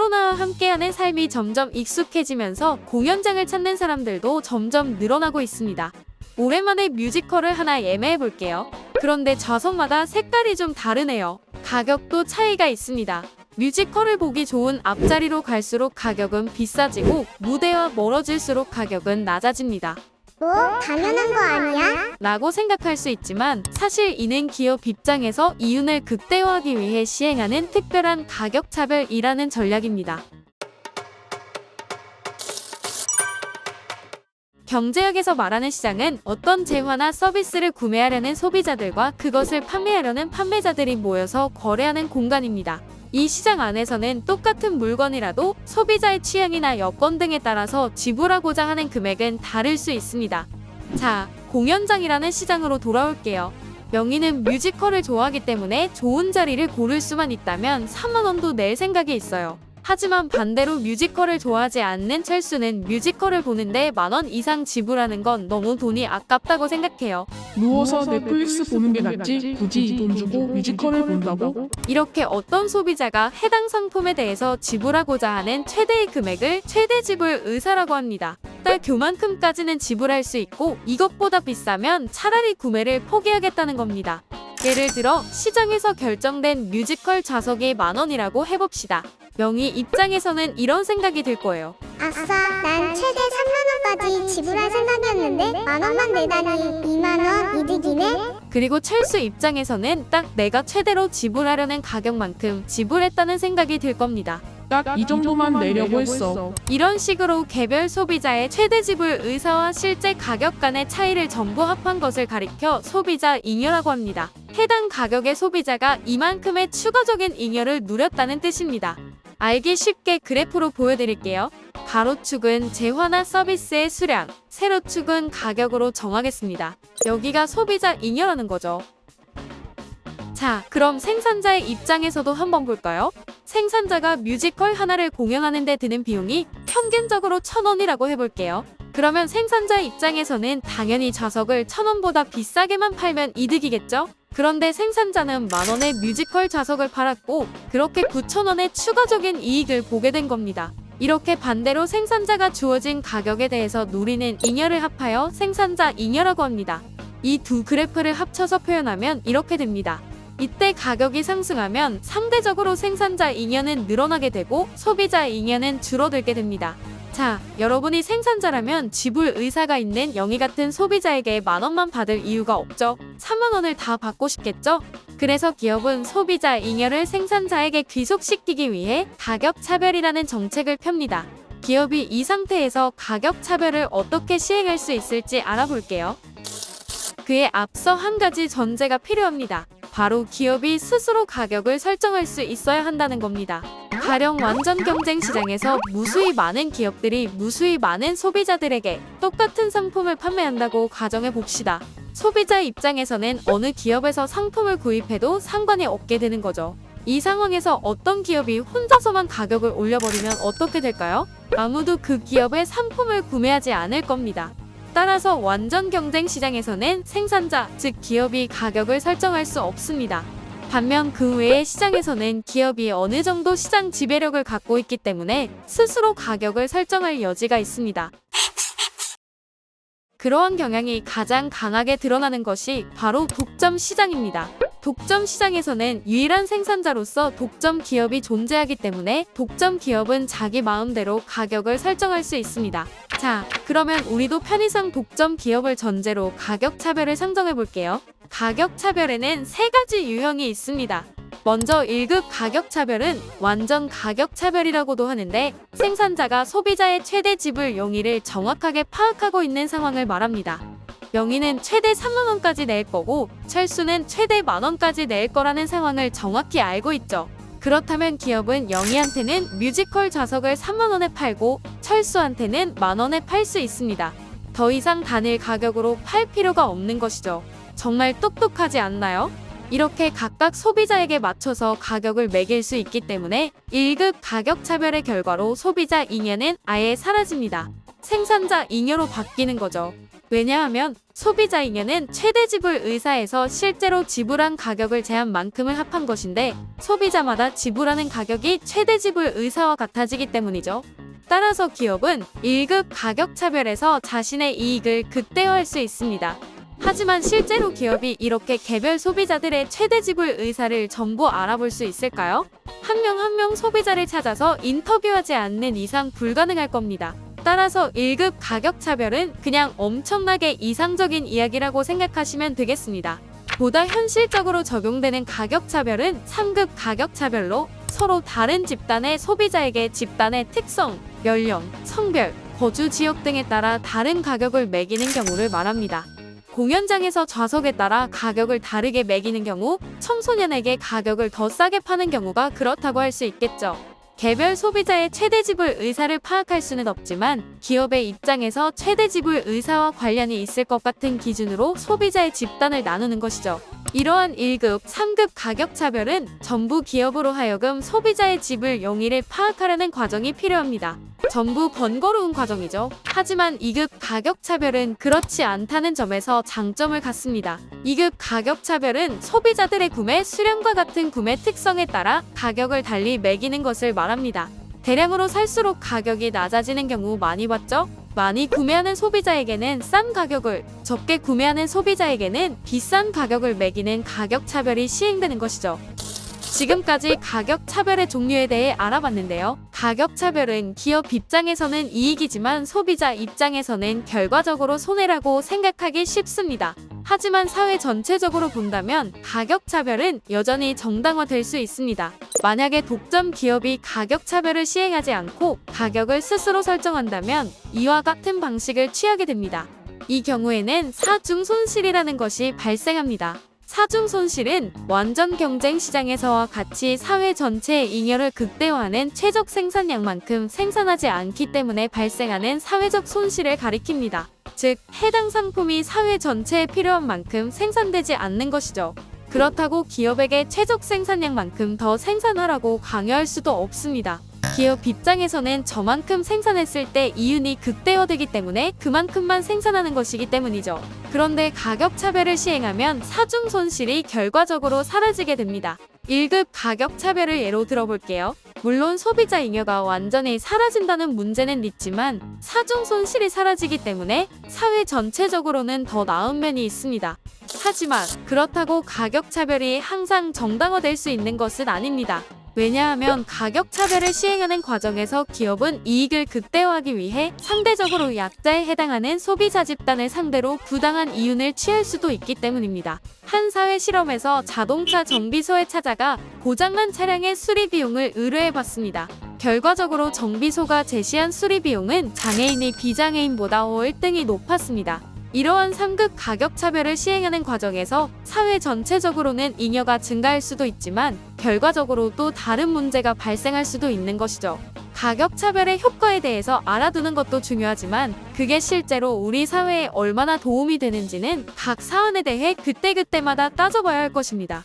코로나와 함께하는 삶이 점점 익숙해지면서 공연장을 찾는 사람들도 점점 늘어나고 있습니다. 오랜만에 뮤지컬을 하나 예매해볼게요. 그런데 좌석마다 색깔이 좀 다르네요. 가격도 차이가 있습니다. 뮤지컬을 보기 좋은 앞자리로 갈수록 가격은 비싸지고 무대와 멀어질수록 가격은 낮아집니다. 뭐? 당연한 거 아니야? 라고 생각할 수 있지만 사실 이는 기업 입장에서 이윤을 극대화하기 위해 시행하는 특별한 가격 차별이라는 전략입니다. 경제학에서 말하는 시장은 어떤 재화나 서비스를 구매하려는 소비자들과 그것을 판매하려는 판매자들이 모여서 거래하는 공간입니다. 이 시장 안에서는 똑같은 물건이라도 소비자의 취향이나 여건 등에 따라서 지불하고자 하는 금액은 다를 수 있습니다. 자, 공연장이라는 시장으로 돌아올게요. 명희는 뮤지컬을 좋아하기 때문에 좋은 자리를 고를 수만 있다면 3만 원도 낼 생각이 있어요. 하지만 반대로 뮤지컬을 좋아하지 않는 철수는 뮤지컬을 보는데 10,000원 이상 지불하는 건 너무 돈이 아깝다고 생각해요. 누워서 넷플릭스 보는 게 낫지 굳이 이 돈 주고 뮤지컬을 본다고? 이렇게 어떤 소비자가 해당 상품에 대해서 지불하고자 하는 최대의 금액을 최대 지불 의사라고 합니다. 딱 그만큼까지는 지불할 수 있고 이것보다 비싸면 차라리 구매를 포기하겠다는 겁니다. 예를 들어 시장에서 결정된 뮤지컬 좌석이 10,000원이라고 해봅시다. 명희 입장에서는 이런 생각이 들 거예요. 아싸, 난 최대 3만 원까지 지불할 생각이었는데 10,000원만 내다니 2만 원 이득이네? 그리고 철수 입장에서는 딱 내가 최대로 지불하려는 가격만큼 지불했다는 생각이 들 겁니다. 딱 이 정도만 내려고 했어. 이런 식으로 개별 소비자의 최대 지불 의사와 실제 가격 간의 차이를 전부 합한 것을 가리켜 소비자 잉여라고 합니다. 해당 가격의 소비자가 이만큼의 추가적인 잉여를 누렸다는 뜻입니다. 알기 쉽게 그래프로 보여드릴게요. 가로축은 재화나 서비스의 수량, 세로축은 가격으로 정하겠습니다. 여기가 소비자 잉여라는 거죠. 자, 그럼 생산자의 입장에서도 한번 볼까요? 생산자가 뮤지컬 하나를 공연하는 데 드는 비용이 평균적으로 1,000원이라고 해볼게요. 그러면 생산자 입장에서는 당연히 좌석을 1,000원보다 비싸게만 팔면 이득이겠죠? 그런데 생산자는 10,000원의 뮤지컬 좌석을 팔았고 그렇게 9,000원의 추가적인 이익을 보게 된 겁니다. 이렇게 반대로 생산자가 주어진 가격에 대해서 누리는 잉여를 합하여 생산자 잉여라고 합니다. 이 두 그래프를 합쳐서 표현하면 이렇게 됩니다. 이때 가격이 상승하면 상대적으로 생산자 잉여는 늘어나게 되고 소비자 잉여는 줄어들게 됩니다. 자, 여러분이 생산자라면 지불 의사가 있는 영희 같은 소비자에게 10,000원만 받을 이유가 없죠. 30,000원을 다 받고 싶겠죠? 그래서 기업은 소비자 잉여를 생산자에게 귀속시키기 위해 가격 차별이라는 정책을 펴니다. 기업이 이 상태에서 가격 차별을 어떻게 시행할 수 있을지 알아볼게요. 그에 앞서 한 가지 전제가 필요합니다. 바로 기업이 스스로 가격을 설정할 수 있어야 한다는 겁니다. 가령 완전 경쟁 시장에서 무수히 많은 기업들이 무수히 많은 소비자들에게 똑같은 상품을 판매한다고 가정해 봅시다. 소비자 입장에서는 어느 기업에서 상품을 구입해도 상관이 없게 되는 거죠. 이 상황에서 어떤 기업이 혼자서만 가격을 올려버리면 어떻게 될까요? 아무도 그 기업의 상품을 구매하지 않을 겁니다. 따라서 완전 경쟁 시장에서는 생산자, 즉 기업이 가격을 설정할 수 없습니다. 반면 그 외의 시장에서는 기업이 어느 정도 시장 지배력을 갖고 있기 때문에 스스로 가격을 설정할 여지가 있습니다. 그러한 경향이 가장 강하게 드러나는 것이 바로 독점 시장입니다. 독점 시장에서는 유일한 생산자로서 독점 기업이 존재하기 때문에 독점 기업은 자기 마음대로 가격을 설정할 수 있습니다. 자, 그러면 우리도 편의상 독점 기업을 전제로 가격 차별을 상정해 볼게요. 가격 차별에는 3가지 유형이 있습니다. 먼저 1급 가격 차별은 완전 가격 차별이라고도 하는데 생산자가 소비자의 최대 지불 용의를 정확하게 파악하고 있는 상황을 말합니다. 명희는 최대 30,000원까지 낼 거고 철수는 최대 10,000원까지 낼 거라는 상황을 정확히 알고 있죠. 그렇다면 기업은 영희한테는 뮤지컬 좌석을 30,000원에 팔고 철수한테는 10,000원에 팔 수 있습니다. 더 이상 단일 가격으로 팔 필요가 없는 것이죠. 정말 똑똑하지 않나요? 이렇게 각각 소비자에게 맞춰서 가격을 매길 수 있기 때문에 1급 가격 차별의 결과로 소비자 잉여는 아예 사라집니다. 생산자 잉여로 바뀌는 거죠. 왜냐하면 소비자 잉여는 최대 지불 의사에서 실제로 지불한 가격을 제한 만큼을 합한 것인데 소비자마다 지불하는 가격이 최대 지불 의사와 같아지기 때문이죠. 따라서 기업은 1급 가격 차별에서 자신의 이익을 극대화할 수 있습니다. 하지만 실제로 기업이 이렇게 개별 소비자들의 최대 지불 의사를 전부 알아볼 수 있을까요? 한 명 한 명 소비자를 찾아서 인터뷰하지 않는 이상 불가능할 겁니다. 따라서 1급 가격 차별은 그냥 엄청나게 이상적인 이야기라고 생각하시면 되겠습니다. 보다 현실적으로 적용되는 가격 차별은 3급 가격 차별로 서로 다른 집단의 소비자에게 집단의 특성, 연령, 성별, 거주 지역 등에 따라 다른 가격을 매기는 경우를 말합니다. 공연장에서 좌석에 따라 가격을 다르게 매기는 경우, 청소년에게 가격을 더 싸게 파는 경우가 그렇다고 할 수 있겠죠. 개별 소비자의 최대 지불 의사를 파악할 수는 없지만 기업의 입장에서 최대 지불 의사와 관련이 있을 것 같은 기준으로 소비자의 집단을 나누는 것이죠. 이러한 1급, 3급 가격 차별은 전부 기업으로 하여금 소비자의 지불 용의를 파악하려는 과정이 필요합니다. 전부 번거로운 과정이죠. 하지만 2급 가격 차별은 그렇지 않다는 점에서 장점을 갖습니다. 2급 가격 차별은 소비자들의 구매 수량과 같은 구매 특성에 따라 가격을 달리 매기는 것을 말합니다. 대량으로 살수록 가격이 낮아지는 경우 많이 봤죠? 많이 구매하는 소비자에게는 싼 가격을, 적게 구매하는 소비자에게는 비싼 가격을 매기는 가격 차별이 시행되는 것이죠. 지금까지 가격 차별의 종류에 대해 알아봤는데요. 가격 차별은 기업 입장에서는 이익이지만 소비자 입장에서는 결과적으로 손해라고 생각하기 쉽습니다. 하지만 사회 전체적으로 본다면 가격 차별은 여전히 정당화될 수 있습니다. 만약에 독점 기업이 가격 차별을 시행하지 않고 가격을 스스로 설정한다면 이와 같은 방식을 취하게 됩니다. 이 경우에는 사중 손실이라는 것이 발생합니다. 사중 손실은 완전 경쟁 시장에서와 같이 사회 전체의 잉여를 극대화하는 최적 생산량만큼 생산하지 않기 때문에 발생하는 사회적 손실을 가리킵니다. 즉, 해당 상품이 사회 전체에 필요한 만큼 생산되지 않는 것이죠. 그렇다고 기업에게 최적 생산량만큼 더 생산하라고 강요할 수도 없습니다. 기업 입장에서는 저만큼 생산했을 때 이윤이 극대화되기 때문에 그만큼만 생산하는 것이기 때문이죠. 그런데 가격 차별을 시행하면 사중 손실이 결과적으로 사라지게 됩니다. 1급 가격 차별을 예로 들어볼게요. 물론 소비자 잉여가 완전히 사라진다는 문제는 있지만 사중 손실이 사라지기 때문에 사회 전체적으로는 더 나은 면이 있습니다. 하지만 그렇다고 가격 차별이 항상 정당화될 수 있는 것은 아닙니다. 왜냐하면 가격 차별을 시행하는 과정에서 기업은 이익을 극대화하기 위해 상대적으로 약자에 해당하는 소비자 집단을 상대로 부당한 이윤을 취할 수도 있기 때문입니다. 한 사회 실험에서 자동차 정비소에 찾아가 고장난 차량의 수리 비용을 의뢰해봤습니다. 결과적으로 정비소가 제시한 수리 비용은 장애인이 비장애인보다 월등히 높았습니다. 이러한 3급 가격 차별을 시행하는 과정에서 사회 전체적으로는 잉여가 증가할 수도 있지만 결과적으로 또 다른 문제가 발생할 수도 있는 것이죠. 가격 차별의 효과에 대해서 알아두는 것도 중요하지만 그게 실제로 우리 사회에 얼마나 도움이 되는지는 각 사안에 대해 그때그때마다 따져봐야 할 것입니다.